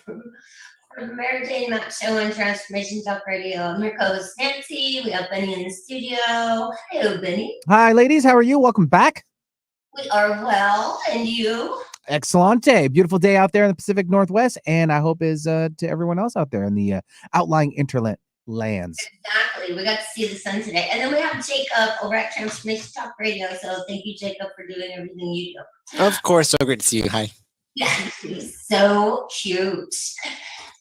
For the Mary Jane Mack Show on Transformation Talk Radio. I'm your co-host Nancy. We have Benny in the studio. Hello, Benny. Hi, ladies. How are you? Welcome back. We are well, and you? Excellent day. Beautiful day out there in the Pacific Northwest, and I hope is to everyone else out there in the outlying interland lands. Exactly. We got to see the sun today. And then we have Jacob over at Transformation Talk Radio. So thank you, Jacob, for doing everything you do. Of course. So great to see you. Hi. Yeah, he's so cute.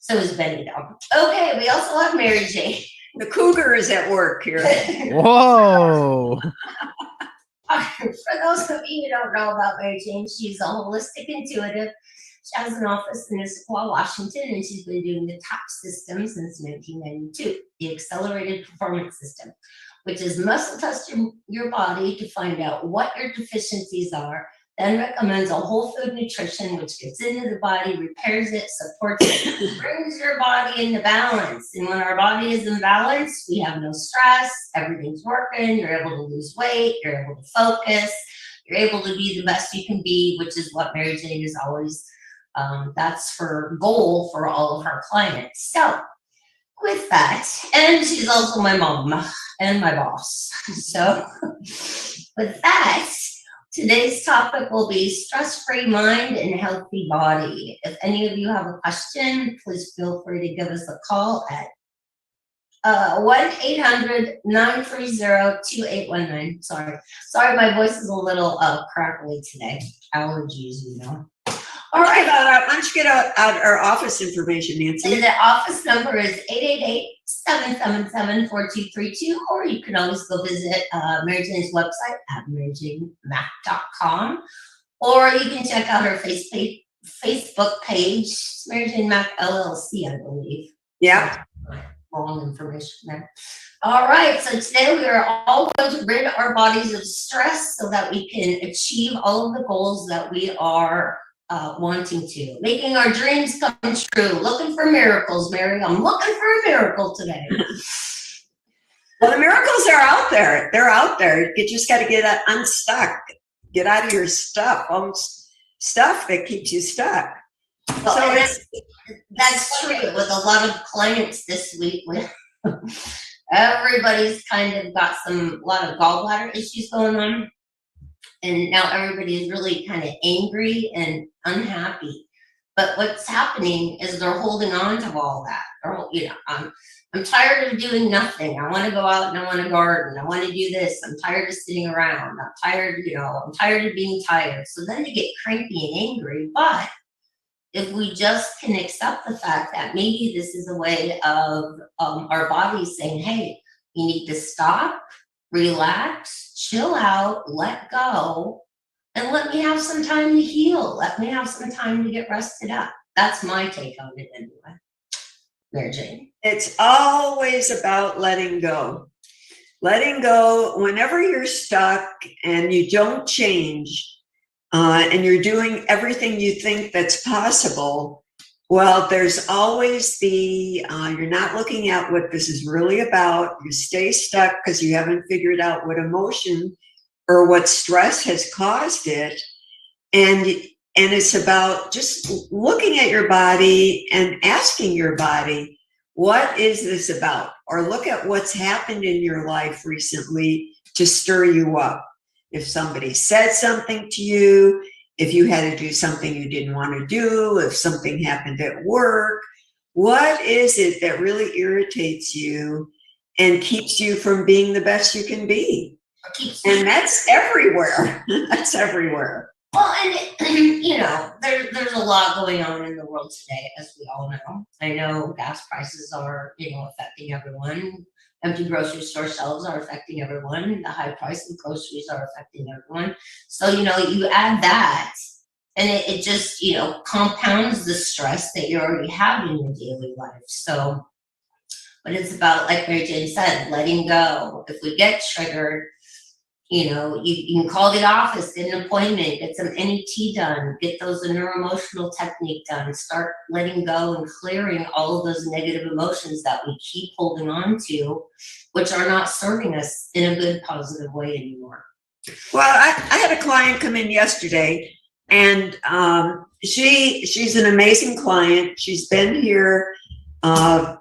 So is Benny, though. Okay, we also have Mary Jane. The cougar is at work here. Whoa. For those of you who don't know about Mary Jane, she's a holistic intuitive. She has an office in Issaquah, Washington, and she's been doing the TOP system since 1992, the Accelerated Performance System, which is muscle test your body to find out what your deficiencies are, then recommends a whole food nutrition, which gets into the body, repairs it, supports it, brings your body into balance. And when our body is in balance, we have no stress, everything's working, you're able to lose weight, you're able to focus, you're able to be the best you can be, which is what Mary Jane is always, that's her goal for all of her clients. So with that, and she's also my mom and my boss. So with that, today's topic will be stress-free mind and healthy body. If any of you have a question, please feel free to give us a call at 1-800-930-2819. Sorry, my voice is a little crackly today. Allergies, you know. All right, why don't you get out our office information, Nancy? And the office number is 888-777-4232, or you can always go visit Mary Jane's website at maryjanemack.com, or you can check out her Facebook page, Mary Jane Mack LLC, I believe. Yeah. Wrong information there. All right, so today we are all going to rid our bodies of stress so that we can achieve all of the goals that we are wanting to, making our dreams come true, looking for miracles, Mary. I'm looking for a miracle today. Well, the miracles are out there. They're out there. You just got to get unstuck. Get out of your stuff that keeps you stuck. Well, so that's true. With a lot of clients this week, everybody's kind of got a lot of gallbladder issues going on. And now everybody is really kind of angry and unhappy. But what's happening is they're holding on to all that. I'm tired of doing nothing. I want to go out and I want to garden. I want to do this. I'm tired of sitting around. I'm tired of being tired. So then they get cranky and angry. But if we just can accept the fact that maybe this is a way of our bodies saying, hey, you need to stop, relax, chill out, let go, and let me have some time to heal. Let me have some time to get rested up. That's my take on it anyway. Mary Jane. It's always about letting go. Letting go whenever you're stuck and you don't change and you're doing everything you think that's possible. Well, there's always you're not looking at what this is really about. You stay stuck because you haven't figured out what emotion or what stress has caused it. And it's about just looking at your body and asking your body, what is this about? Or look at what's happened in your life recently to stir you up. If somebody said something to you, if you had to do something you didn't want to do, if something happened at work, what is it that really irritates you and keeps you from being the best you can be? And that's everywhere. That's everywhere. Well, and there's a lot going on in the world today, as we all know. I know gas prices are, affecting everyone. Empty grocery store shelves are affecting everyone. The high price of groceries are affecting everyone. So, you add that and it just, compounds the stress that you already have in your daily life. So, but it's about, like Mary Jane said, letting go. If we get triggered, you can call the office, get an appointment, get some NET done, get those neuroemotional technique done, start letting go and clearing all of those negative emotions that we keep holding on to, which are not serving us in a good, positive way anymore. Well, I had a client come in yesterday, and she's an amazing client. She's been here. I'm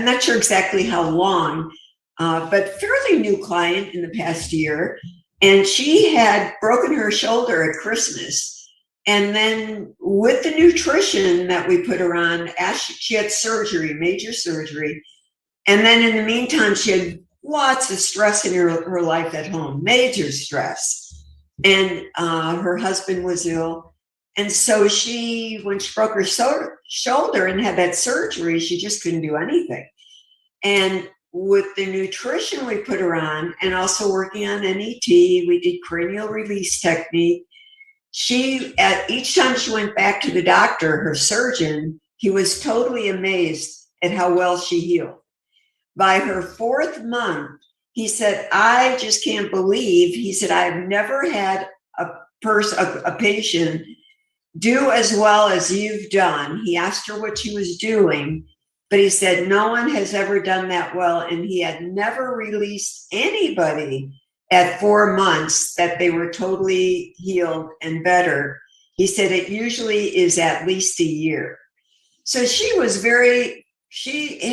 not sure exactly how long, but fairly new client in the past year. And she had broken her shoulder at Christmas. And then with the nutrition that we put her on, she had surgery, major surgery. And then in the meantime, she had lots of stress in her life at home, major stress. And her husband was ill. And so when she broke her shoulder and had that surgery, she just couldn't do anything. And with the nutrition we put her on, and also working on NET, we did cranial release technique. At each time she went back to the doctor, her surgeon, he was totally amazed at how well she healed. By her 4th month, he said, I just can't believe, he said, I've never had a patient do as well as you've done. He asked her what she was doing, but he said, no one has ever done that well. And he had never released anybody at 4 months that they were totally healed and better. He said it usually is at least a year. So she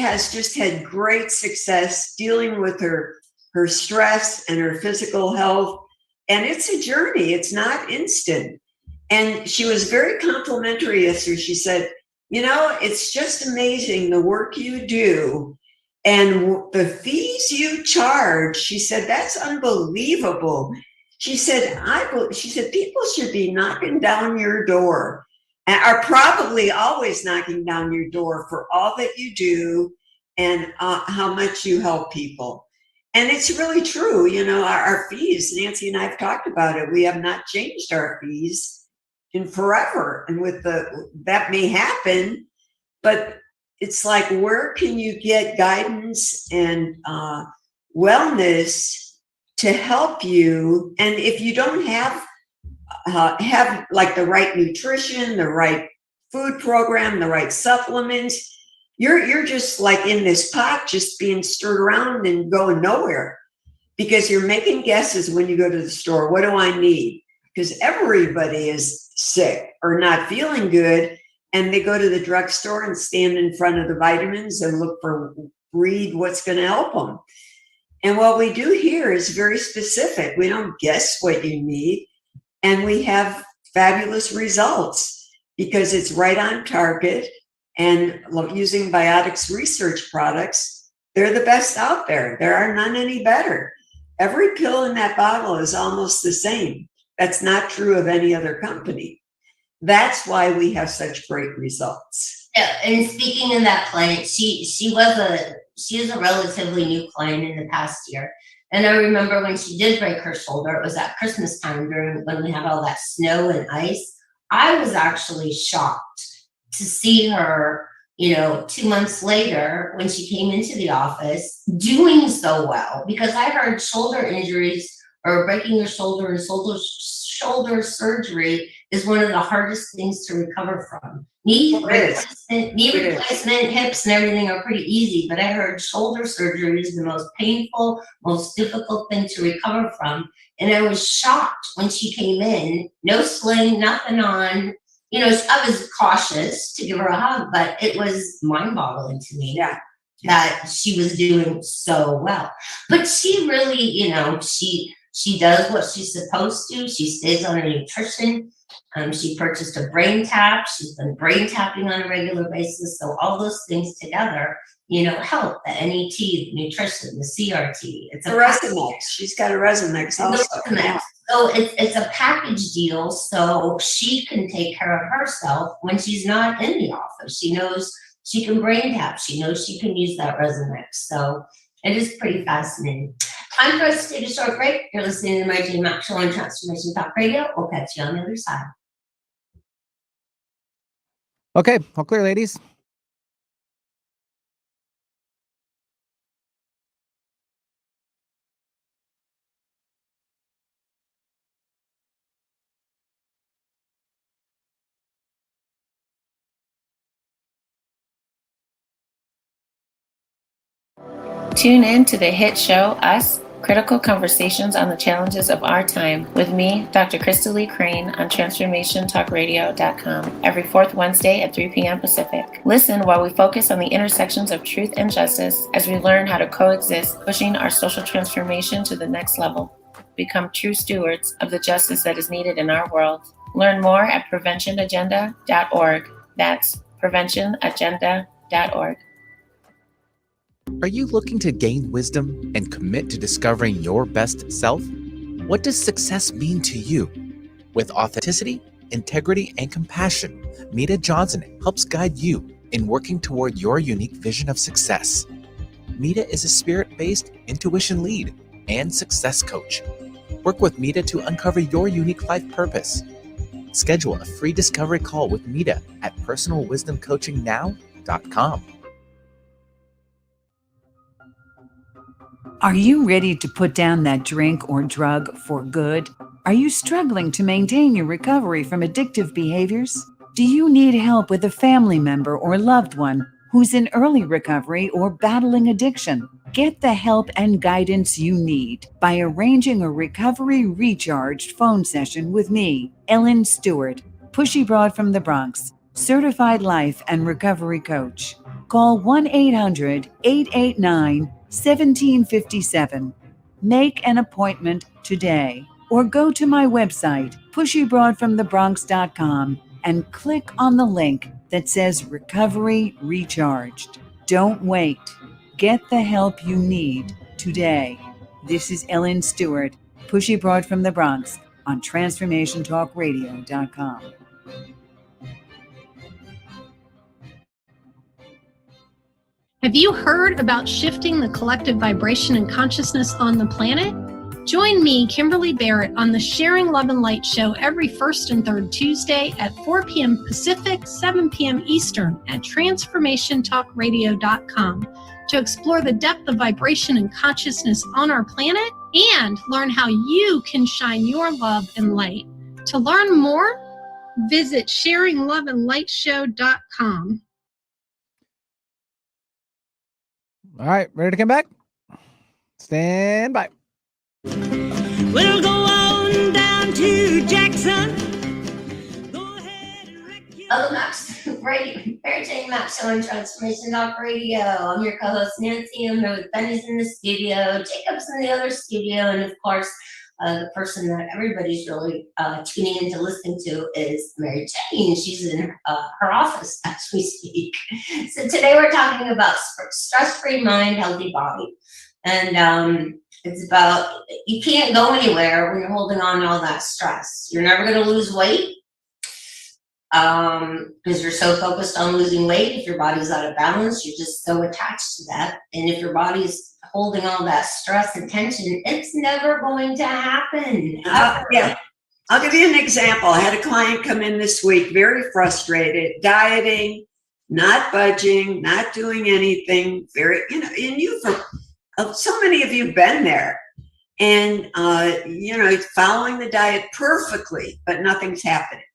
has just had great success dealing with her stress and her physical health. And it's a journey. It's not instant. And she was very complimentary yesterday. She said, it's just amazing the work you do and the fees you charge. She said, that's unbelievable. She said, people should be knocking down your door and are probably always knocking down your door for all that you do and how much you help people. And it's really true. Our fees, Nancy and I have talked about it. We have not changed our fees in forever. And that may happen, but it's like, where can you get guidance and wellness to help you? And if you don't have like the right nutrition, the right food program, the right supplements, you're just like in this pot, just being stirred around and going nowhere, because you're making guesses when you go to the store. What do I need? Because everybody is sick or not feeling good, and they go to the drugstore and stand in front of the vitamins and read what's going to help them. And what we do here is very specific. We don't guess what you need, and we have fabulous results because it's right on target. And using Biotics Research products, they're the best out there. There are none any better. Every pill in that bottle is almost the same. That's not true of any other company. That's why we have such great results. Yeah, and speaking of that client, she is a relatively new client in the past year. And I remember when she did break her shoulder, it was at Christmas time when we had all that snow and ice. I was actually shocked to see her, 2 months later when she came into the office doing so well, because I heard shoulder injuries or breaking your shoulder and shoulder surgery is one of the hardest things to recover from. Knee replacement, hips and everything are pretty easy, but I heard shoulder surgery is the most painful, most difficult thing to recover from. And I was shocked when she came in, no sling, nothing on. I was cautious to give her a hug, but it was mind-boggling to me that she was doing so well. But she really, she does what she's supposed to. She stays on her nutrition. She purchased a brain tap. She's been brain tapping on a regular basis. So all those things together, help the NET, the nutrition, the CRT. It's a Resonex. She's got a Resonex also. Yeah. So it's a package deal, so she can take care of herself when she's not in the office. She knows she can brain tap. She knows she can use that Resonex. So it is pretty fascinating. Time for us to take a short break. You're listening to my Jane Mack Show on Transformation Talk Radio. We'll catch you on the other side. Okay, all clear, ladies. Tune in to the hit show Us critical conversations on the challenges of our time with me, Dr. Krista Lee Crane, on TransformationTalkRadio.com every fourth Wednesday at 3 p.m. Pacific. Listen while we focus on the intersections of truth and justice as we learn how to coexist, pushing our social transformation to the next level. Become true stewards of the justice that is needed in our world. Learn more at preventionagenda.org. That's preventionagenda.org. Are you looking to gain wisdom and commit to discovering your best self? What does success mean to you? With authenticity, integrity, and compassion, Mita Johnson helps guide you in working toward your unique vision of success. Mita is a spirit-based intuition lead and success coach. Work with Mita to uncover your unique life purpose. Schedule a free discovery call with Mita at personalwisdomcoachingnow.com. Are you ready to put down that drink or drug for good? Are you struggling to maintain your recovery from addictive behaviors? Do you need help with a family member or loved one who's in early recovery or battling addiction? Get the help and guidance you need by arranging a recovery recharged phone session with me, Ellen Stewart, Pushy Broad from the Bronx, certified life and recovery coach. Call 1-800-889-1757. Make an appointment today or go to my website, pushybroadfromthebronx.com, and click on the link that says Recovery Recharged. Don't wait. Get the help you need today. This is Ellen Stewart, Pushy Broad from the Bronx, on TransformationTalkRadio.com. Have you heard about shifting the collective vibration and consciousness on the planet? Join me, Kimberly Barrett, on the Sharing Love and Light show every first and third Tuesday at 4 p.m. Pacific, 7 p.m. Eastern at TransformationTalkRadio.com to explore the depth of vibration and consciousness on our planet and learn how you can shine your love and light. To learn more, visit SharingLoveAndLightShow.com. All right, ready to come back? Stand by. We'll go on down to Jackson. Go ahead and wreck your Max, Mary Jane Mack Show on Transformation Talk Radio. I'm your co-host Nancy. I'm here with Benny's in the studio, Jacob's in the other studio, and of course, the person that everybody's really tuning in to listen to is Mary Jane. She's in her office as we speak. So today we're talking about stress-free mind, healthy body. And it's about, you can't go anywhere when you're holding on to all that stress. You're never going to lose weight because you're so focused on losing weight. If your body's out of balance, you're just so attached to that. And if your body's holding all that stress and tension, it's never going to happen. Yeah. I'll give you an example. I had a client come in this week, very frustrated, dieting, not budging, not doing anything, very, so many of you have been there and, following the diet perfectly, but nothing's happening.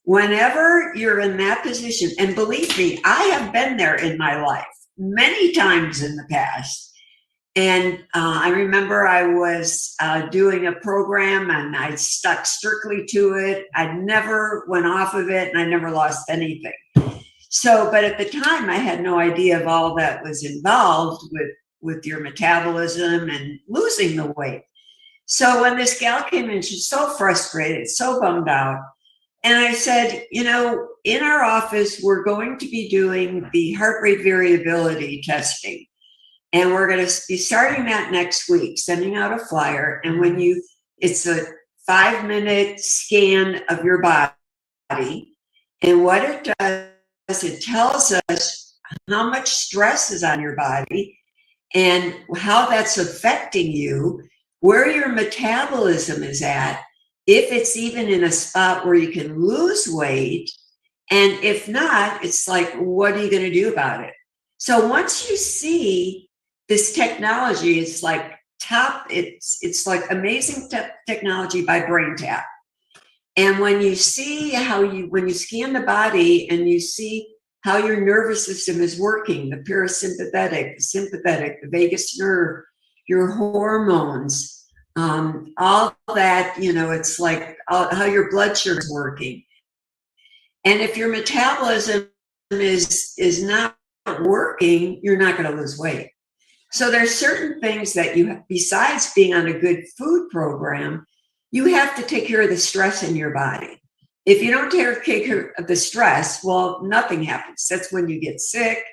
Whenever you're in that position, and believe me, I have been there in my life many times in the past. And I remember I was doing a program and I stuck strictly to it. I never went off of it and I never lost anything. So, but at the time I had no idea of all that was involved with your metabolism and losing the weight. So when this gal came in, she's so frustrated, so bummed out. And I said, in our office, we're going to be doing the heart rate variability testing. And we're going to be starting that next week, sending out a flyer. And it's a 5-minute scan of your body. And what it does, it tells us how much stress is on your body and how that's affecting you, where your metabolism is at, if it's even in a spot where you can lose weight. And if not, it's like, what are you going to do about it? So once you see this technology, it's like it's like amazing technology by BrainTap. And when you see when you scan the body and you see how your nervous system is working, the parasympathetic, the sympathetic, the vagus nerve, your hormones, all that, it's like how your blood sugar is working. And if your metabolism is not working, you're not going to lose weight. So there's certain things that you have, besides being on a good food program, you have to take care of the stress in your body. If you don't take care of the stress, well, nothing happens. That's when you get sick,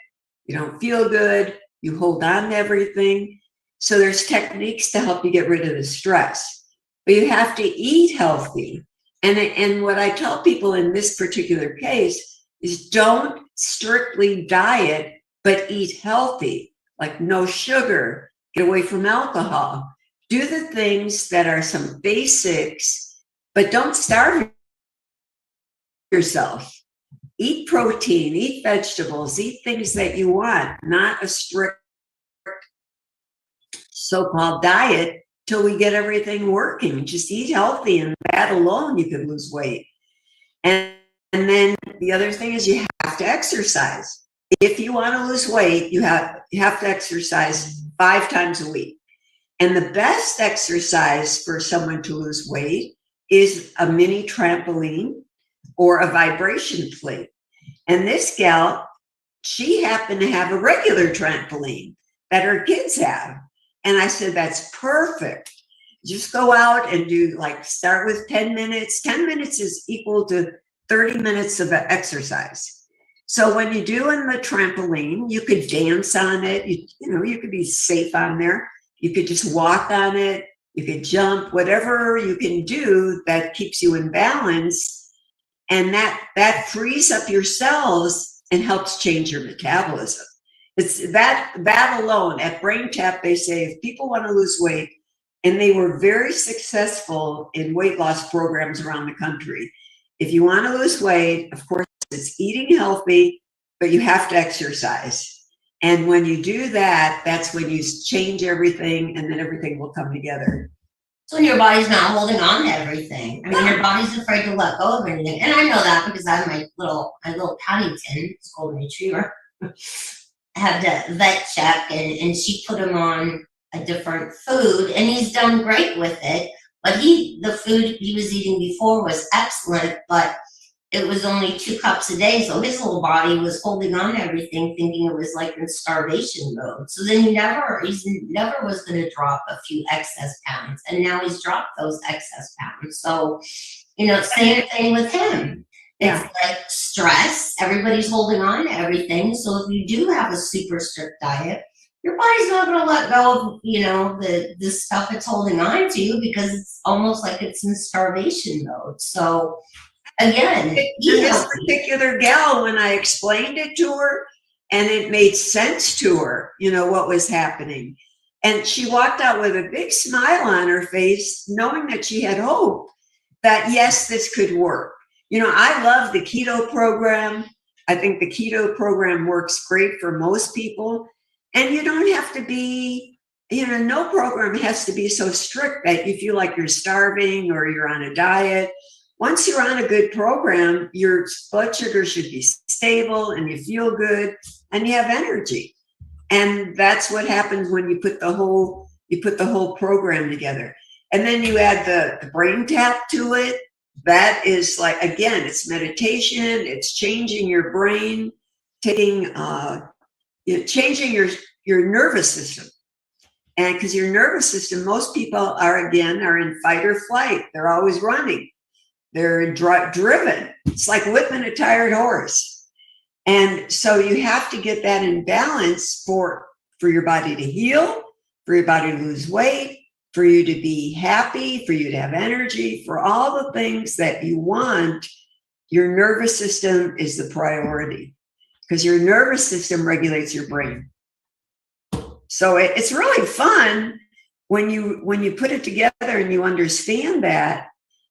you don't feel good, you hold on to everything. So there's techniques to help you get rid of the stress. But you have to eat healthy. And what I tell people in this particular case is don't strictly diet, but eat healthy, like no sugar, get away from alcohol. Do the things that are some basics, but don't starve yourself. Eat protein, eat vegetables, eat things that you want, not a strict so-called diet till we get everything working. Just eat healthy, and that alone you could lose weight. And then the other thing is you have to exercise. If you want to lose weight, you have to exercise 5 times a week. And the best exercise for someone to lose weight is a mini trampoline or a vibration plate. And this gal, she happened to have a regular trampoline that her kids have. And I said, that's perfect. Just go out and do, like, start with 10 minutes. 10 minutes is equal to 30 minutes of exercise. So when you're doing the trampoline, you could dance on it. You could be safe on there. You could just walk on it. You could jump, whatever you can do that keeps you in balance. And that frees up your cells and helps change your metabolism. It's that alone. At Brain Tap, they say if people want to lose weight, and they were very successful in weight loss programs around the country. If you want to lose weight, of course, it's eating healthy, but you have to exercise. And when you do that, that's when you change everything, and then everything will come together. So when your body's not holding on to everything. I mean, your body's afraid to let go of anything. And I know that because I have my little Paddington, it's a golden retriever. Had a vet check, and she put him on a different food, and he's done great with it. But the food he was eating before was excellent, but it was only 2 cups a day. So his whole body was holding on to everything, thinking it was like in starvation mode. So then he never was going to drop a few excess pounds. And now he's dropped those excess pounds. So, same thing with him. It's like stress. Everybody's holding on to everything. So if you do have a super strict diet, your body's not going to let go of, the stuff it's holding on to, because it's almost like it's in starvation mode. So again, this particular gal, when I explained it to her, and it made sense to her, what was happening. And she walked out with a big smile on her face, knowing that she had hope that, yes, this could work. I love the keto program. I think the keto program works great for most people. And you don't have to be, no program has to be so strict that you feel like you're starving or you're on a diet. Once you're on a good program, your blood sugar should be stable and you feel good and you have energy. And that's what happens when you put the whole program together. And then you add the Brain Tap to it. That is like, again, it's meditation, it's changing your brain, changing your nervous system. And because your nervous system, most people are in fight or flight. They're always running. They're driven. It's like whipping a tired horse. And so you have to get that in balance for your body to heal, for your body to lose weight, for you to be happy, for you to have energy, for all the things that you want. Your nervous system is the priority, because your nervous system regulates your brain. So it's really fun when you put it together and you understand that,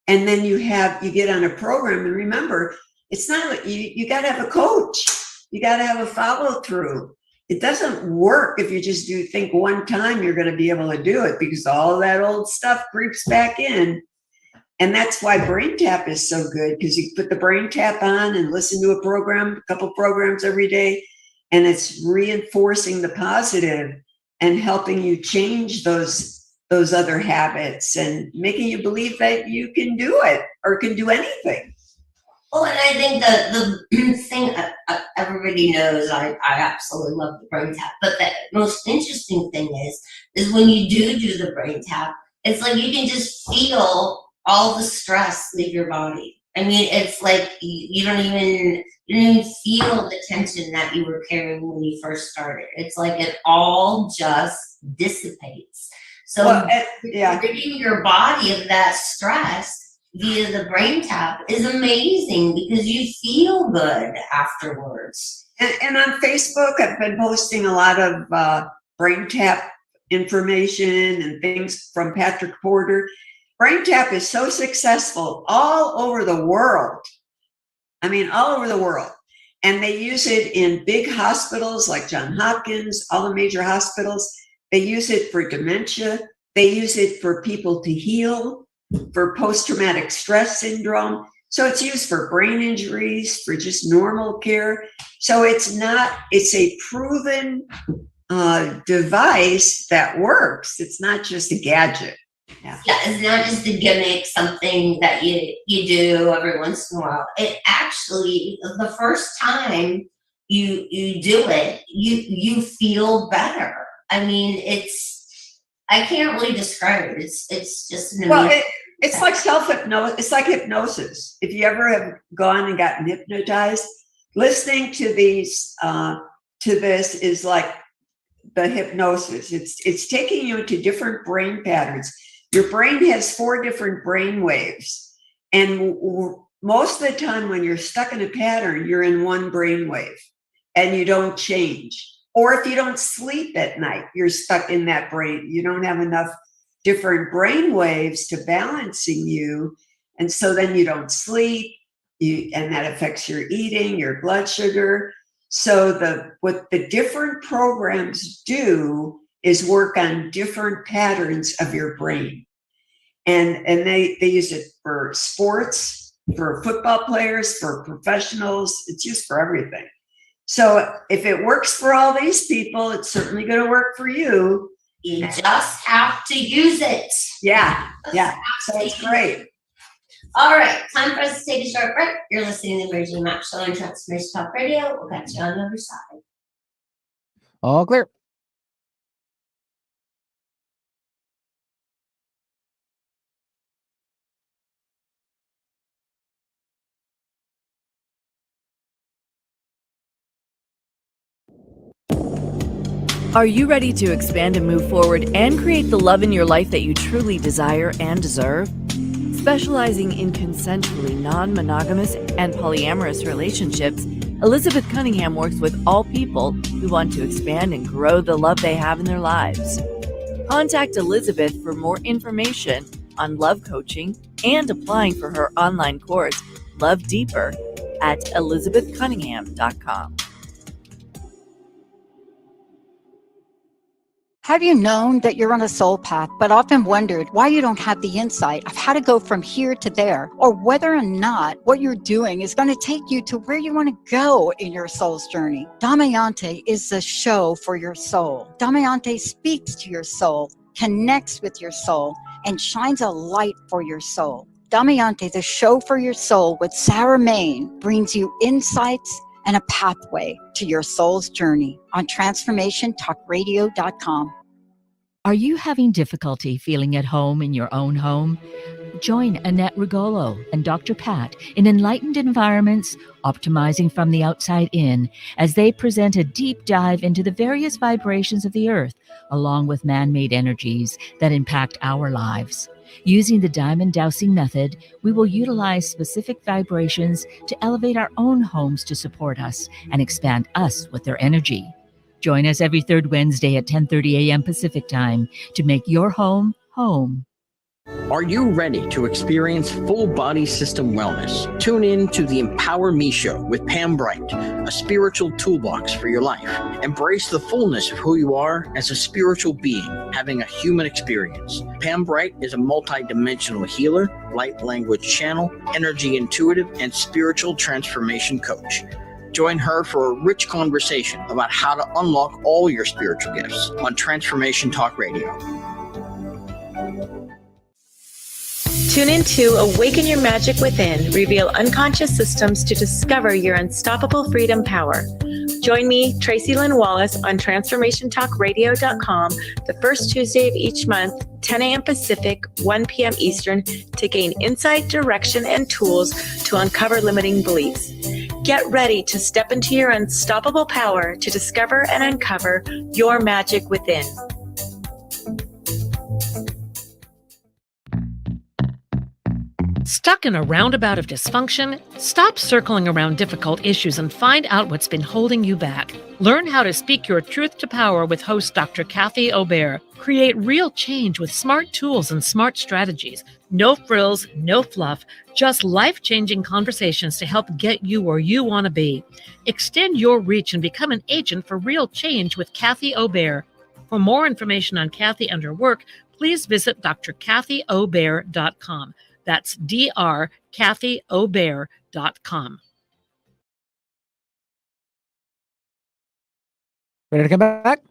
and then you get on a program. And remember, it's not like you got to have a coach. You got to have a follow through. It doesn't work if you just think one time you're going to be able to do it, because all that old stuff creeps back in. And that's why Brain Tap is so good, because you put the Brain Tap on and listen to a couple programs every day, and it's reinforcing the positive. and helping you change those other habits and making you believe that you can do it or can do anything. Well, and I think the thing everybody knows, I absolutely love the brain tap. But the most interesting thing is when you do the brain tap, it's like you can just feel all the stress leave your body. I mean, it's like you don't even feel the tension that you were carrying when you first started. It's like it all just dissipates. So ridding your body of that stress via the brain tap is amazing because you feel good afterwards. And on Facebook, I've been posting a lot of brain tap information and things from Patrick Porter. Brain tap is so successful all over the world. I mean, all over the world. And they use it in big hospitals like Johns Hopkins, all the major hospitals. They use it for dementia. They use it for people to heal, for post-traumatic stress syndrome. So it's used for brain injuries, for just normal care. So it's a proven device that works. It's not just a gadget. Yeah, it's not just a gimmick, something that you do every once in a while. It actually, the first time you do it, you feel better. I mean, I can't really describe it. It's just an amazing. It's like self-hypnosis. It's like hypnosis. If you ever have gone and gotten hypnotized, listening to this is like the hypnosis. It's taking you into different brain patterns. Your brain has 4 different brain waves. And most of the time when you're stuck in a pattern, you're in one brain wave and you don't change. Or if you don't sleep at night, you're stuck in that brain. You don't have enough different brain waves to balancing you. And so then you don't sleep, and that affects your eating, your blood sugar. So what the different programs do is work on different patterns of your brain. And they use it for sports, for football players, for professionals. It's used for everything. So if it works for all these people, it's certainly going to work for you. You just have to use it. Yeah. So it's great. All right, time for us to take a short break. You're listening to the Jane Mack Show on Transformation Talk Radio. We'll catch you on the other side. All clear. Are you ready to expand and move forward and create the love in your life that you truly desire and deserve? Specializing in consensually non-monogamous and polyamorous relationships, Elizabeth Cunningham works with all people who want to expand and grow the love they have in their lives. Contact Elizabeth for more information on love coaching and applying for her online course, Love Deeper, at elizabethcunningham.com. Have you known that you're on a soul path, but often wondered why you don't have the insight of how to go from here to there, or whether or not what you're doing is going to take you to where you want to go in your soul's journey? Damayanti is the show for your soul. Damayanti speaks to your soul, connects with your soul, and shines a light for your soul. Damayanti, the show for your soul with Sarah Main, brings you insights and a pathway to your soul's journey on transformationtalkradio.com. Are you having difficulty feeling at home in your own home? Join Annette Rigolo and Dr. Pat in Enlightened Environments, Optimizing from the Outside In, as they present a deep dive into the various vibrations of the earth, along with man-made energies that impact our lives. Using the diamond dowsing method, we will utilize specific vibrations to elevate our own homes to support us and expand us with their energy. Join us every third Wednesday at 10:30 a.m. Pacific Time to make your home home. Are you ready to experience full body system wellness? Tune in to the Empower Me Show with Pam Bright, a spiritual toolbox for your life. Embrace the fullness of who you are as a spiritual being, having a human experience. Pam Bright is a multi-dimensional healer, light language channel, energy intuitive, and spiritual transformation coach. Join her for a rich conversation about how to unlock all your spiritual gifts on Transformation Talk Radio. Tune in to Awaken Your Magic Within, reveal unconscious systems to discover your unstoppable freedom power. Join me, Tracy Lynn Wallace, on TransformationTalkRadio.com the first Tuesday of each month, 10 a.m. Pacific, 1 p.m. Eastern, to gain insight, direction, and tools to uncover limiting beliefs. Get ready to step into your unstoppable power to discover and uncover your magic within. Stuck in a roundabout of dysfunction? Stop circling around difficult issues and find out what's been holding you back. Learn how to speak your truth to power with host Dr. Kathy Obear. Create real change with smart tools and smart strategies. No frills, no fluff, just life-changing conversations to help get you where you want to be. Extend your reach and become an agent for real change with Kathy Obear. For more information on Kathy and her work, please visit drkathyobear.com. That's drkathyobear.com. Ready to come back?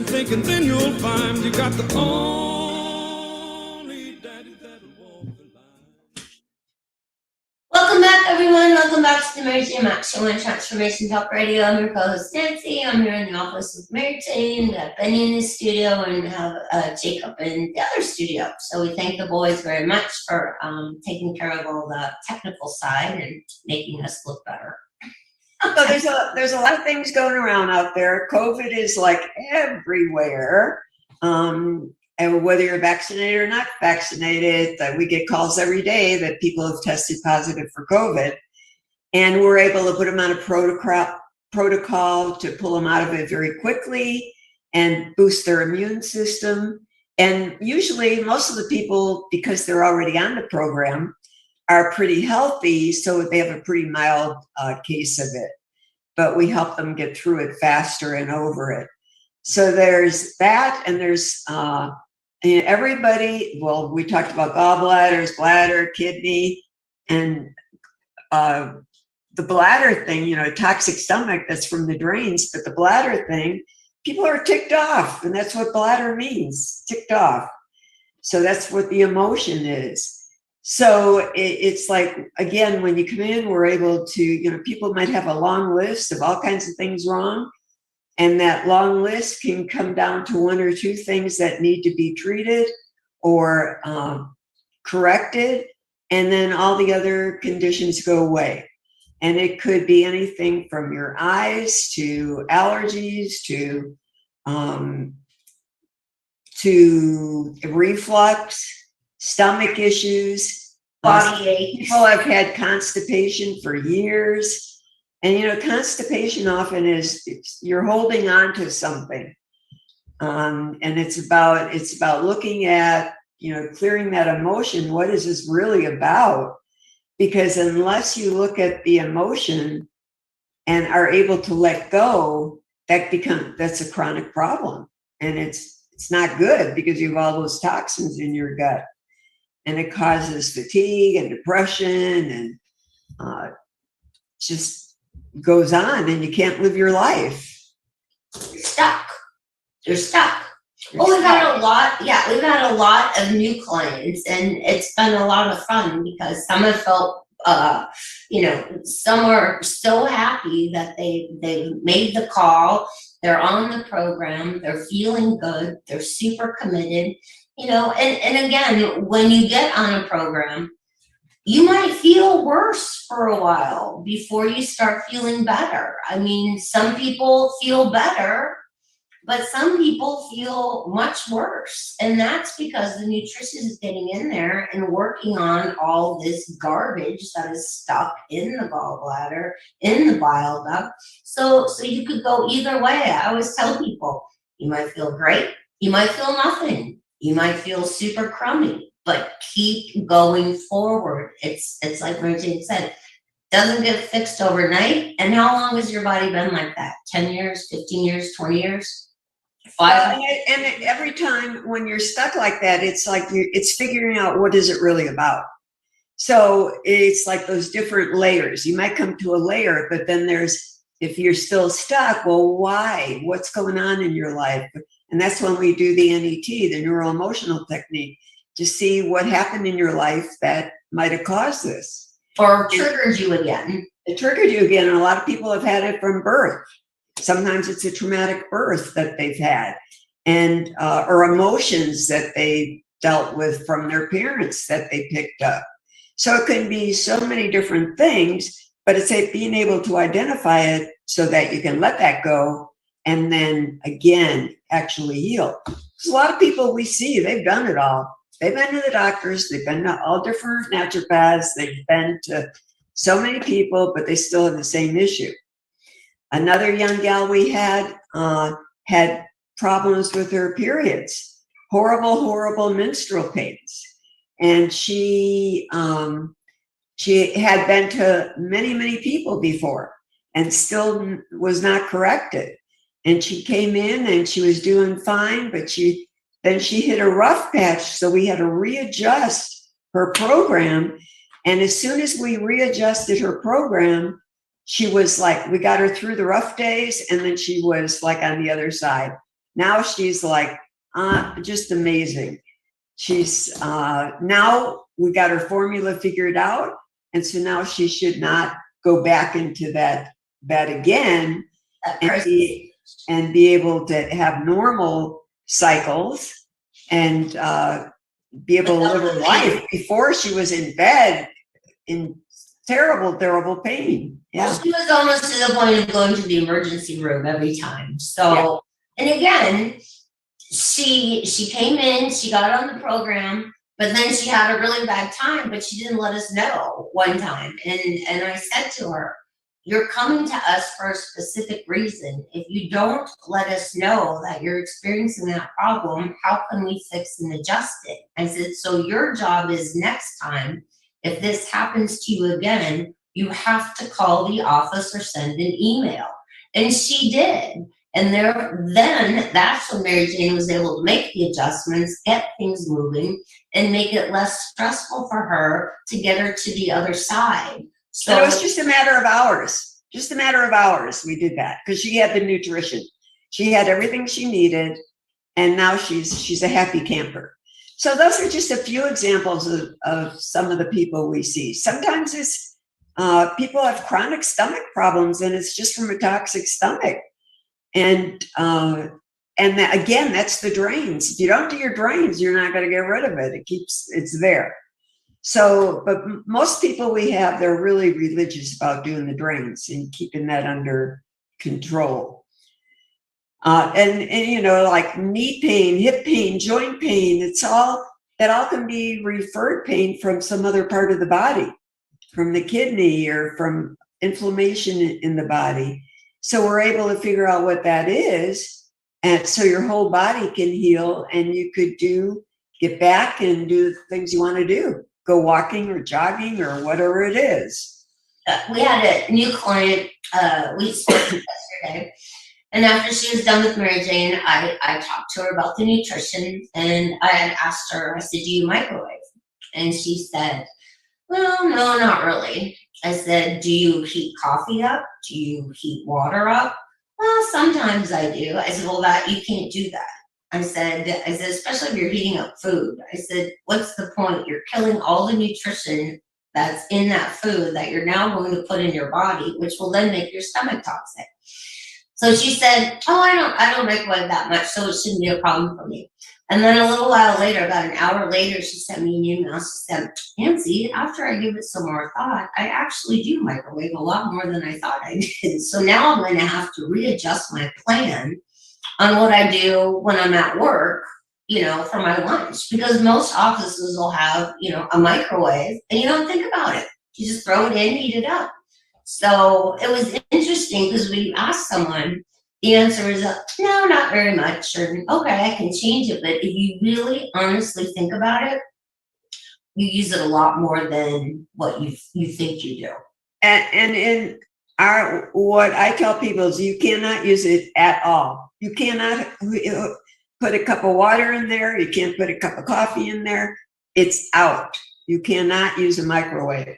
Thinking then you'll find you got the only daddy that'll walk the line. Welcome back, everyone. Welcome back to the Mary Jane Mack Show on Transformation Talk Radio. I'm your co-host, Nancy. I'm here in the office with Mary Jane, Benny in the studio, and have Jacob in the other studio. So we thank the boys very much for taking care of all the technical side and making us look better. So there's a lot of things going around out there. COVID is like everywhere. And whether you're vaccinated or not vaccinated, we get calls every day that people have tested positive for COVID. And we're able to put them on a protocol to pull them out of it very quickly and boost their immune system. And usually most of the people, because they're already on the program, are pretty healthy, so they have a pretty mild case of it. But we help them get through it faster and over it. So there's that, and there's everybody, well, we talked about gallbladders, bladder, kidney, and the bladder thing, toxic stomach, that's from the drains, but the bladder thing, people are ticked off, and that's what bladder means, ticked off. So that's what the emotion is. So it's like, again, when you come in, we're able to, people might have a long list of all kinds of things wrong. And that long list can come down to one or two things that need to be treated or corrected. And then all the other conditions go away. And it could be anything from your eyes to allergies to reflux, stomach issues, Body aches. People have had constipation for years. And, constipation often is you're holding on to something. And it's about looking at, clearing that emotion. What is this really about? Because unless you look at the emotion and are able to let go, that's a chronic problem. And it's not good because you have all those toxins in your gut. And it causes fatigue and depression and just goes on, and you can't live your life. You're stuck. Well, we've had a lot of new clients, and it's been a lot of fun because some have felt, some are so happy that they made the call, they're on the program, they're feeling good, they're super committed, and again, when you get on a program, you might feel worse for a while before you start feeling better. I mean, some people feel better, but some people feel much worse. And that's because the nutrition is getting in there and working on all this garbage that is stuck in the gallbladder, in the bile duct. So you could go either way. I always tell people, you might feel great, you might feel nothing, you might feel super crummy. But keep going forward. It's like Mary Jane said, doesn't get fixed overnight. And how long has your body been like that? 10 years, 15 years, 20 years? 5? And every time when you're stuck like that, it's like it's figuring out what is it really about. So it's like those different layers. You might come to a layer, but then if you're still stuck, well, why? What's going on in your life? And that's when we do the NET, the neuro-emotional technique, to see what happened in your life that might have caused this. Or triggered you again. It triggered you again. And a lot of people have had it from birth. Sometimes it's a traumatic birth that they've had, and or emotions that they dealt with from their parents that they picked up. So it can be so many different things, but it's being able to identify it so that you can let that go and then again actually heal. Because a lot of people we see, they've done it all. They've been to the doctors, they've been to all different naturopaths, they've been to so many people, but they still have the same issue. Another young gal we had problems with her periods, horrible menstrual pains. And she had been to many people before and still was not corrected. And she came in and she was doing fine, but then she hit a rough patch. So we had to readjust her program. And as soon as we readjusted her program, she was like, we got her through the rough days. And then she was like on the other side. Now she's like, just amazing. She's now we got her formula figured out. And so now she should not go back into that again and be able to have normal cycles and be able to live her life. Before, she was in bed in terrible pain. Yeah. Well, she was almost to the point of going to the emergency room every time. So, And again, she came in, she got on the program, but then she had a really bad time, but she didn't let us know one time. And I said to her, you're coming to us for a specific reason. If you don't let us know that you're experiencing that problem, how can we fix and adjust it? I said, so your job is next time, if this happens to you again, you have to call the office or send an email. And she did. And then that's when Mary Jane was able to make the adjustments, get things moving, and make it less stressful for her to get her to the other side. So it was just a matter of hours. Just a matter of hours we did that because she had the nutrition. She had everything she needed, and now she's a happy camper. So those are just a few examples of some of the people we see. Sometimes it's people have chronic stomach problems, and it's just from a toxic stomach. And again, that's the drains. If you don't do your drains, you're not going to get rid of it. It's there. So, but most people we have, they're really religious about doing the drains and keeping that under control. And you know, like knee pain, hip pain, joint pain, that all can be referred pain from some other part of the body, from the kidney or from inflammation in the body. So we're able to figure out what that is. And so your whole body can heal and you could get back and do the things you want to do. Go walking or jogging or whatever it is. We had a new client, we spoke to yesterday. And after she was done with Mary Jane, I talked to her about the nutrition. And I had asked her, I said, do you microwave? And she said, well, no, not really. I said, do you heat coffee up? Do you heat water up? Well, sometimes I do. I said, well, you can't do that. I said, especially if you're heating up food. I said, what's the point? You're killing all the nutrition that's in that food that you're now going to put in your body, which will then make your stomach toxic. So she said, oh, I don't microwave that much, so it shouldn't be a problem for me. And then a little while later, about an hour later, she sent me an email. She said, Nancy, after I give it some more thought, I actually do microwave a lot more than I thought I did. So now I'm going to have to readjust my plan on what I do when I'm at work, you know, for my lunch. Because most offices will have, you know, a microwave, and you don't think about it. You just throw it in, heat it up. So it was interesting because when you ask someone, the answer is no, not very much. Or, okay, I can change it. But if you really honestly think about it, you use it a lot more than what you think you do. And in what I tell people is you cannot use it at all. You cannot put a cup of water in there. You can't put a cup of coffee in there. It's out. You cannot use a microwave.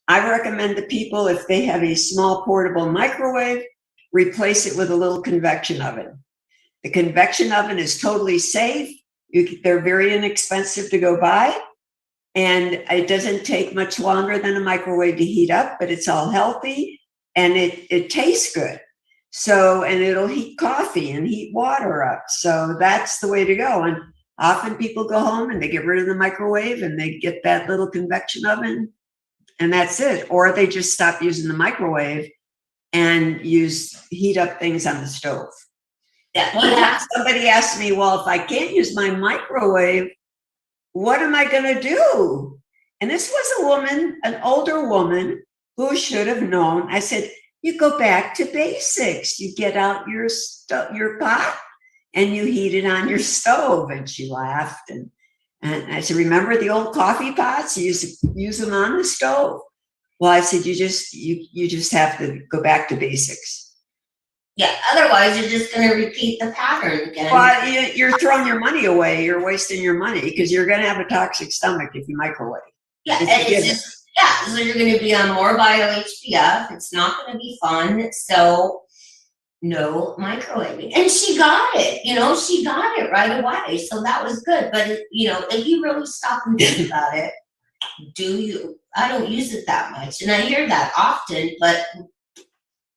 I recommend to people, if they have a small portable microwave, replace it with a little convection oven. The convection oven is totally safe. They're very inexpensive to go buy. And it doesn't take much longer than a microwave to heat up, but it's all healthy and it tastes good. So, and it'll heat coffee and heat water up. So that's the way to go. And often people go home and they get rid of the microwave and they get that little convection oven and that's it. Or they just stop using the microwave and heat up things on the stove. Yeah. Somebody asked me, well, if I can't use my microwave, what am I going to do? And this was a woman, an older woman, who should have known. I said, you go back to basics. You get out your pot and you heat it on your stove. And she laughed. And I said, remember the old coffee pots? You used to use them on the stove. Well, I said, you just have to go back to basics. Yeah, otherwise you're just going to repeat the pattern again. Well, you're throwing your money away. You're wasting your money because you're going to have a toxic stomach if you microwave. Yeah, so you're going to be on more bio-HPF. It's not going to be fun. So no microwaving. And she got it. She got it right away. So that was good. But, if you really stop and think about it, I don't use it that much. And I hear that often, but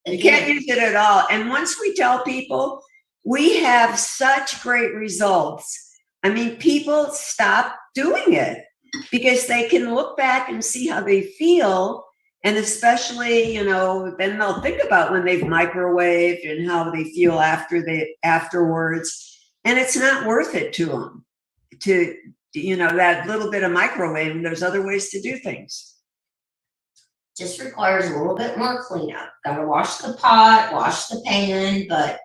you can't use it at all. And once we tell people, we have such great results. I mean, people stop doing it because they can look back and see how they feel. And especially, then they'll think about when they've microwaved and how they feel afterwards. And it's not worth it to them that little bit of microwaving. There's other ways to do things. Just requires a little bit more cleanup. Got to wash the pot, wash the pan, but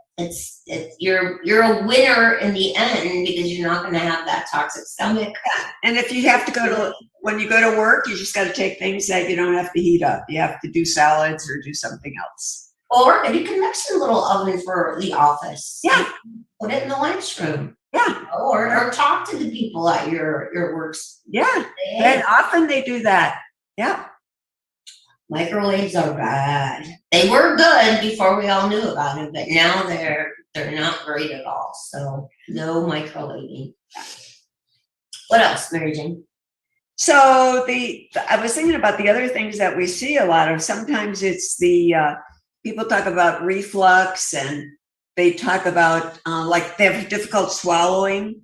you're a winner in the end because you're not going to have that toxic stomach. And if you have to when you go to work, you just got to take things that you don't have to heat up. You have to do salads or do something else. Or you can make a little oven for the office. Yeah. Put it in the lunchroom. Yeah. Or talk to the people at your works. Yeah. And often they do that. Yeah. Microwaves are bad. They were good before we all knew about them, but now they're not great at all. So no microwaving. What else, Mary Jane? So I was thinking about the other things that we see a lot of. Sometimes it's people talk about reflux and they talk about like they have difficult swallowing.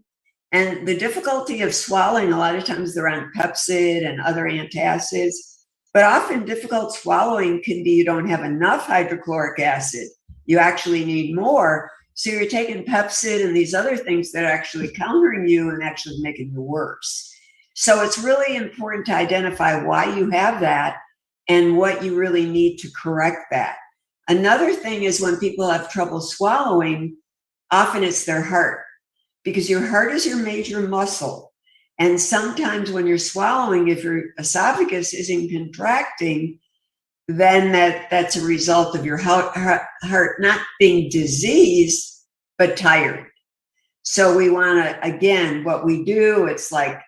And the difficulty of swallowing, a lot of times they're on Pepcid and other antacids. But often difficult swallowing can be you don't have enough hydrochloric acid. You actually need more. So you're taking Pepcid and these other things that are actually countering you and actually making you worse. So it's really important to identify why you have that and what you really need to correct that. Another thing is when people have trouble swallowing, often it's their heart, because your heart is your major muscle. And sometimes when you're swallowing, if your esophagus isn't contracting, then that's a result of your heart not being diseased, but tired. So we want to, again, what we do, it's like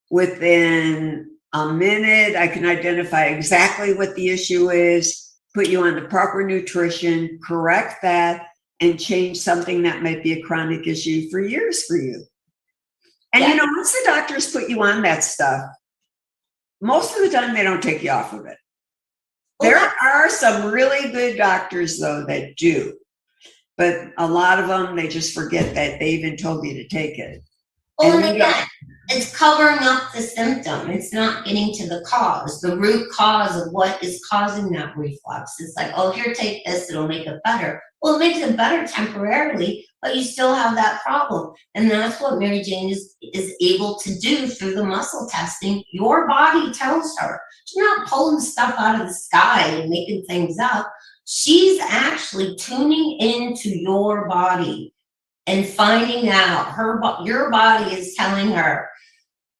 within a minute, I can identify exactly what the issue is, put you on the proper nutrition, correct that, and change something that might be a chronic issue for years for you. And once the doctors put you on that stuff, most of the time they don't take you off of it. There are some really good doctors, though, that do. But a lot of them, they just forget that they even told you to take it. Well, and again, it's covering up the symptom. It's not getting to the cause, the root cause of what is causing that reflux. It's like, oh, here, take this, it'll make it better. Well, it makes it better temporarily, but you still have that problem. And that's what Mary Jane is able to do through the muscle testing. Your body tells her. She's not pulling stuff out of the sky and making things up. She's actually tuning into your body and finding out your body is telling her,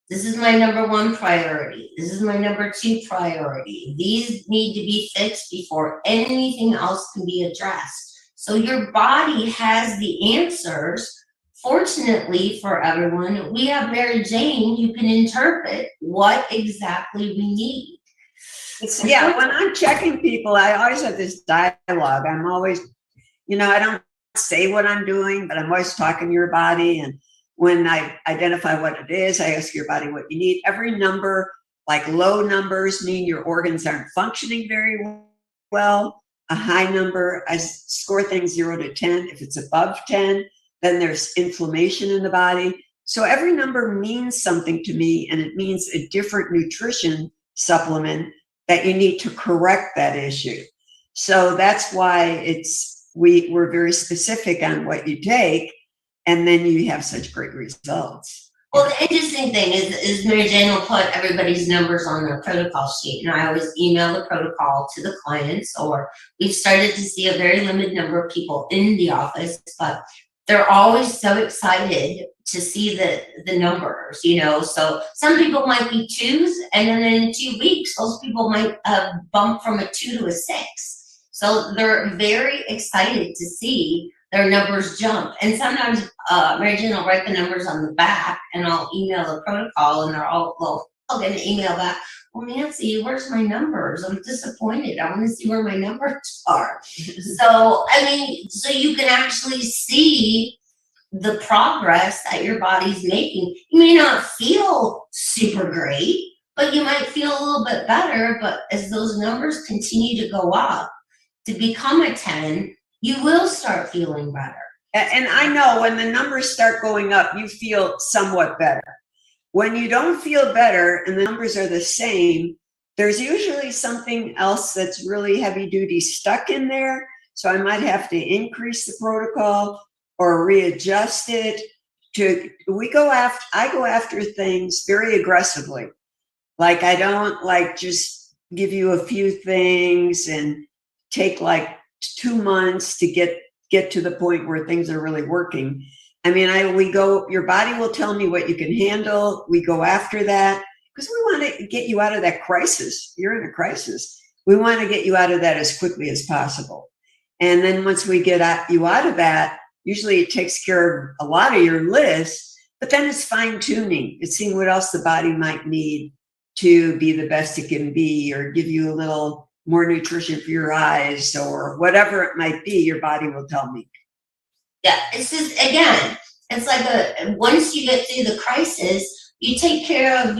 this is my number one priority. This is my number two priority. These need to be fixed before anything else can be addressed. So your body has the answers fortunately for everyone, we have Mary Jane who can interpret what exactly we need. Yeah, when I'm checking people, I always have this dialogue. I'm always, I don't say what I'm doing, but I'm always talking to your body. And when I identify what it is, I ask your body what you need. Every number, like low numbers, mean your organs aren't functioning very well. A high number, I score things 0 to 10. If it's above 10, then there's inflammation in the body. So every number means something to me, and it means a different nutrition supplement that you need to correct that issue. So that's why we're very specific on what you take, and then you have such great results. Well, the interesting thing is Mary Jane will put everybody's numbers on their protocol sheet, and I always email the protocol to the clients, or we've started to see a very limited number of people in the office, but they're always so excited to see the numbers, so some people might be 2s, and then in 2 weeks, those people might bump from a 2 to a 6. So they're very excited to see their numbers jump. And sometimes Mary Jane will write the numbers on the back, and I'll email the protocol, and I'll get an email back. Well, Nancy, where's my numbers? I'm disappointed. I want to see where my numbers are. So you can actually see the progress that your body's making. You may not feel super great, but you might feel a little bit better. But as those numbers continue to go up to become a 10, you will start feeling better. And I know when the numbers start going up, you feel somewhat better. When you don't feel better and the numbers are the same, there's usually something else that's really heavy duty stuck in there. So I might have to increase the protocol or readjust it. I go after things very aggressively. Like, I don't just give you a few things and take 2 months to get to the point where things are really working. Your body will tell me what you can handle. We go after that because we want to get you out of that crisis. You're in a crisis. We want to get you out of that as quickly as possible. And then once we get you out of that, usually it takes care of a lot of your list, but then it's fine tuning. It's seeing what else the body might need to be the best it can be, or give you a little more nutrition for your eyes, or whatever it might be, your body will tell me. Yeah, it's just, again, it's like once you get through the crisis, you take care of,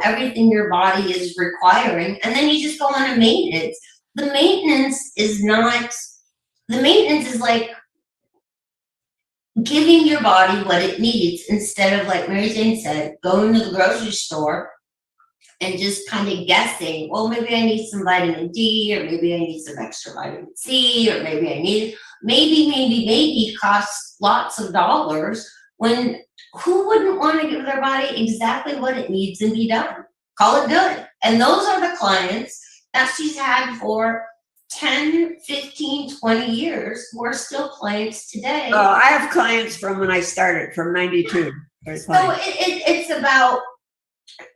everything your body is requiring, and then you just go on a maintenance. The maintenance is like giving your body what it needs, instead of, like Mary Jane said, going to the grocery store and just kind of guessing, well, maybe I need some vitamin D, or maybe I need some extra vitamin C, or maybe I need, maybe costs lots of dollars, when who wouldn't want to give their body exactly what it needs and be done? Call it good. And those are the clients that she's had for 10, 15, 20 years who are still clients today. Oh, I have clients from when I started, from 92. So it's about,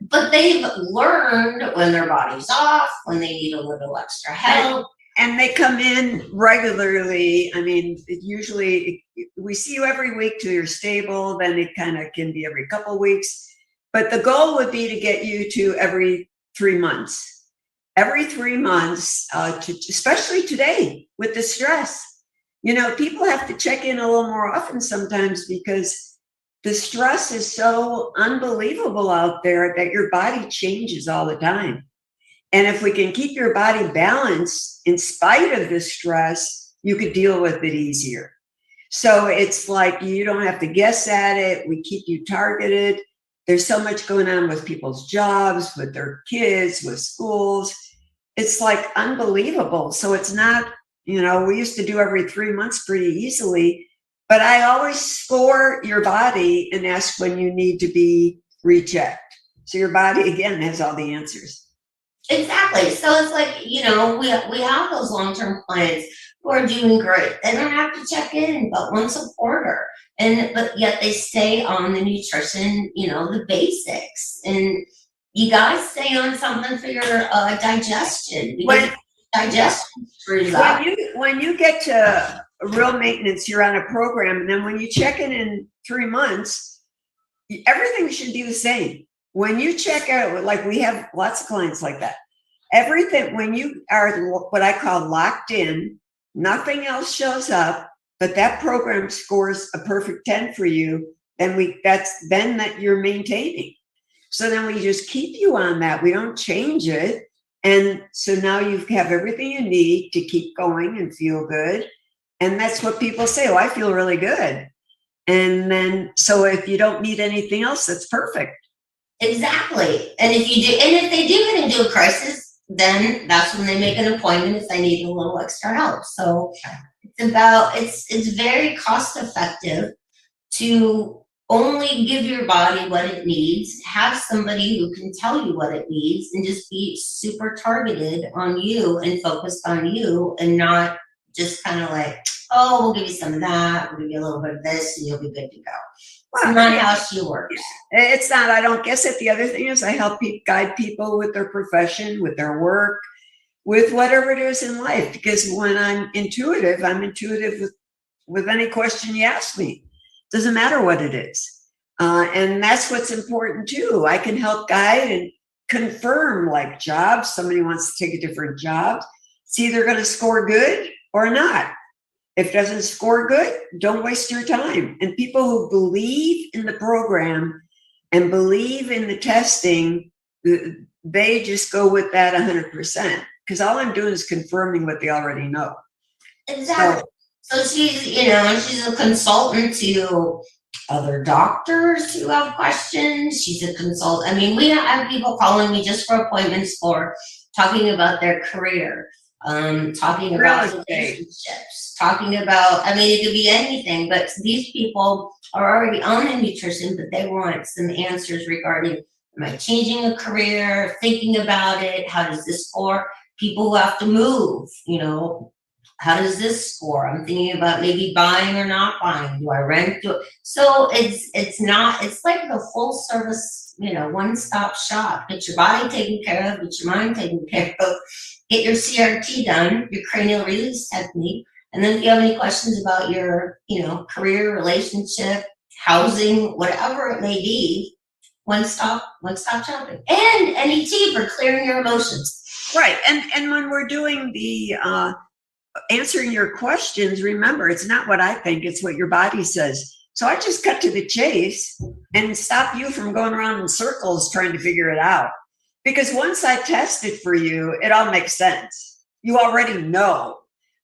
but they've learned when their body's off, when they need a little extra help. And they come in regularly. Usually we see you every week till you're stable. Then it kind of can be every couple of weeks. But the goal would be to get you to every 3 months. Every 3 months, especially today with the stress. People have to check in a little more often sometimes, because the stress is so unbelievable out there that your body changes all the time. And if we can keep your body balanced in spite of the stress, you could deal with it easier. So it's like you don't have to guess at it. We keep you targeted. There's so much going on with people's jobs, with their kids, with schools. It's like unbelievable. So it's not, we used to do every 3 months pretty easily. But I always score your body and ask when you need to be rechecked. So your body, again, has all the answers. Exactly. So it's like, we have those long-term clients who are doing great. They don't have to check in but once a quarter. But yet they stay on the nutrition, the basics. And you got to stay on something for your digestion. Because digestion screws up. When you get to real maintenance, you're on a program, and then when you check in 3 months, everything should be the same. When you check out, like we have lots of clients like that, everything, when you are what I call locked in, nothing else shows up, but that program scores a perfect 10 for you, then that you're maintaining. So then we just keep you on that. We don't change it. And so now you have everything you need to keep going and feel good. And that's what people say. Oh, I feel really good. And then, so if you don't need anything else, that's perfect. Exactly. And if they do get into a crisis, then that's when they make an appointment if they need a little extra help. So it's very cost effective to only give your body what it needs, have somebody who can tell you what it needs, and just be super targeted on you and focused on you, and not just kind of like, oh, we'll give you some of that, we'll give you a little bit of this, and you'll be good to go. It's not how she works. It's not. I don't guess it. The other thing is I help guide people with their profession, with their work, with whatever it is in life. Because when I'm intuitive with any question you ask me. Doesn't matter what it is. And that's what's important too. I can help guide and confirm, like jobs. Somebody wants to take a different job. It's either going to score good or not. If it doesn't score good, don't waste your time. And people who believe in the program and believe in the testing, they just go with that 100%. Because all I'm doing is confirming what they already know. Exactly. So she's a consultant to other doctors who have questions. She's a consultant. I mean, we have people calling me just for appointments for talking about their career, talking about relationships, talking about, I mean, it could be anything, but these people are already on the nutrition, but they want some answers regarding, am I changing a career, thinking about it, how does this score? People who have to move, how does this score? I'm thinking about maybe buying or not buying. Do I rent? So it's like the full service, one-stop shop. Get your body taken care of, get your mind taken care of, get your CRT done, your cranial release technique. And then if you have any questions about your, career, relationship, housing, whatever it may be, one-stop shopping. And NET for clearing your emotions. Right. And when we're doing the answering your questions, remember, it's not what I think, it's what your body says. So I just cut to the chase and stop you from going around in circles trying to figure it out. Because once I test it for you, it all makes sense. You already know.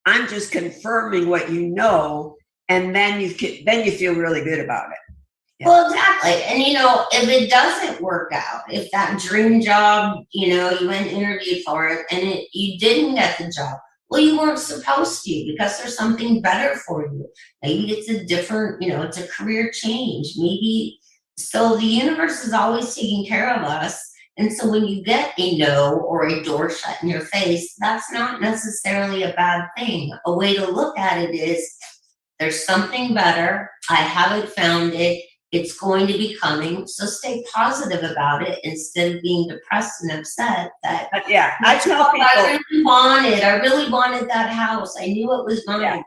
I'm just confirming what you know, and then you feel really good about it. Yeah. Well, exactly. And, if it doesn't work out, if that dream job, you went and interviewed for it and you didn't get the job, well, you weren't supposed to, because there's something better for you. Maybe it's a different, it's a career change. Maybe, so the universe is always taking care of us. And so when you get a no or a door shut in your face, that's not necessarily a bad thing. A way to look at it is, there's something better. I haven't found it. It's going to be coming. So stay positive about it instead of being depressed and upset that, I tell people, I really wanted that house. I knew it was mine.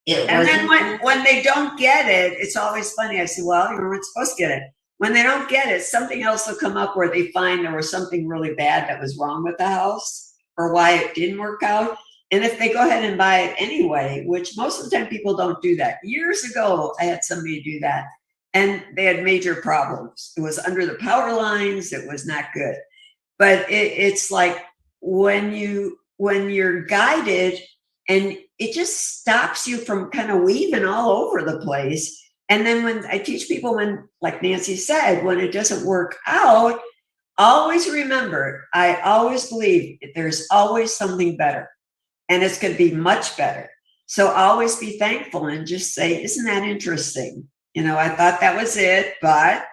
Yeah. And then when they don't get it, it's always funny. I say, well, you weren't supposed to get it. When they don't get it, something else will come up where they find there was something really bad that was wrong with the house or why it didn't work out. And if they go ahead and buy it anyway, which most of the time people don't do that. Years ago, I had somebody do that. And they had major problems. It was under the power lines. It was not good. But it's like when you're guided, and it just stops you from kind of weaving all over the place. And then when I teach people, when, like Nancy said, when it doesn't work out, always remember, I always believe there's always something better. And it's going to be much better. So always be thankful and just say, isn't that interesting? I thought that was it, but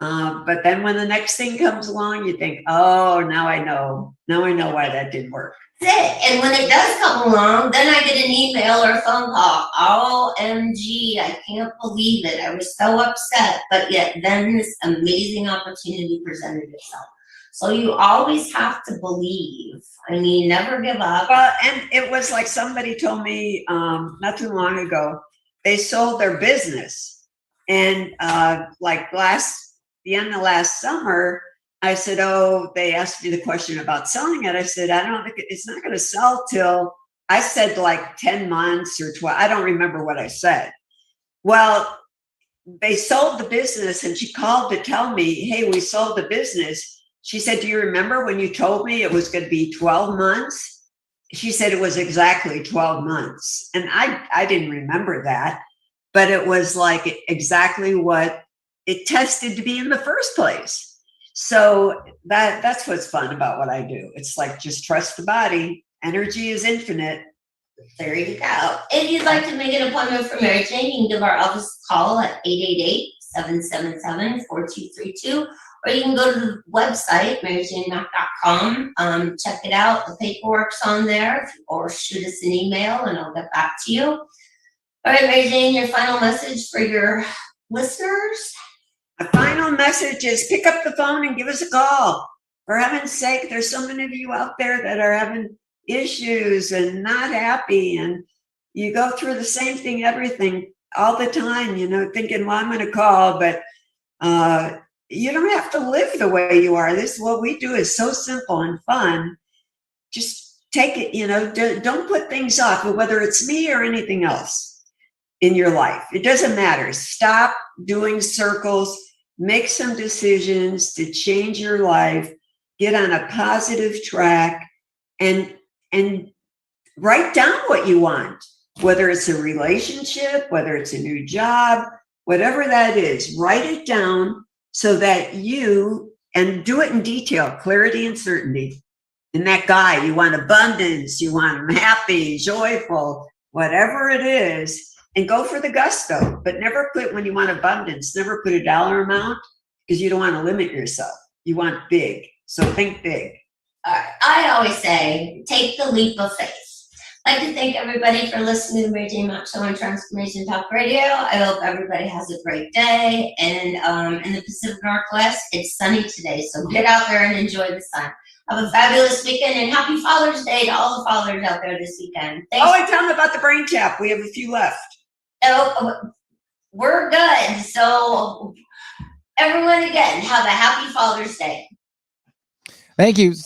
then when the next thing comes along, you think, oh, now I know why that didn't work. That's it. And when it does come along, then I get an email or a phone call. OMG, I can't believe it. I was so upset, but yet then this amazing opportunity presented itself. So you always have to believe. I mean, never give up. Well, and it was like somebody told me not too long ago, they sold their business. And like the end of last summer, I said, oh, they asked me the question about selling it. I said, I don't think it's not going to sell till, I said like 10 months or 12. I don't remember what I said. Well, they sold the business and she called to tell me, hey, we sold the business. She said, do you remember when you told me it was going to be 12 months? She said it was exactly 12 months. And I didn't remember that, but it was like exactly what it tested to be in the first place. So that's what's fun about what I do. It's like, just trust the body. Energy is infinite. There you go. If you'd like to make an appointment for Mary Jane, you can give our office a call at 888-777-4232, or you can go to the website, maryjanemack.com. Check it out. The paperwork's on there, or shoot us an email and I'll get back to you. All right, Mary Jane, your final message for your listeners? The final message is pick up the phone and give us a call. For heaven's sake, there's so many of you out there that are having issues and not happy, and you go through the same thing, everything all the time, thinking, well, I'm going to call, but you don't have to live the way you are. This, what we do is so simple and fun. Just take it, don't put things off, whether it's me or anything else in your life. It doesn't matter. Stop doing circles, make some decisions to change your life, get on a positive track, and write down what you want, whether it's a relationship, whether it's a new job, whatever that is, write it down so that and do it in detail, clarity and certainty. And that guy, you want abundance, you want him happy, joyful, whatever it is, and go for the gusto, but never put, when you want abundance, never put a dollar amount, because you don't want to limit yourself. You want big. So think big. I always say, take the leap of faith. I'd like to thank everybody for listening to the Mary Jane Mack Show on Transformation Talk Radio. I hope everybody has a great day. And in the Pacific Northwest, it's sunny today, so get out there and enjoy the sun. Have a fabulous weekend, and happy Father's Day to all the fathers out there this weekend. Thanks. Oh, and tell them about the brain tap. We have a few left. Oh, we're good. So everyone, again, have a happy Father's Day. Thank you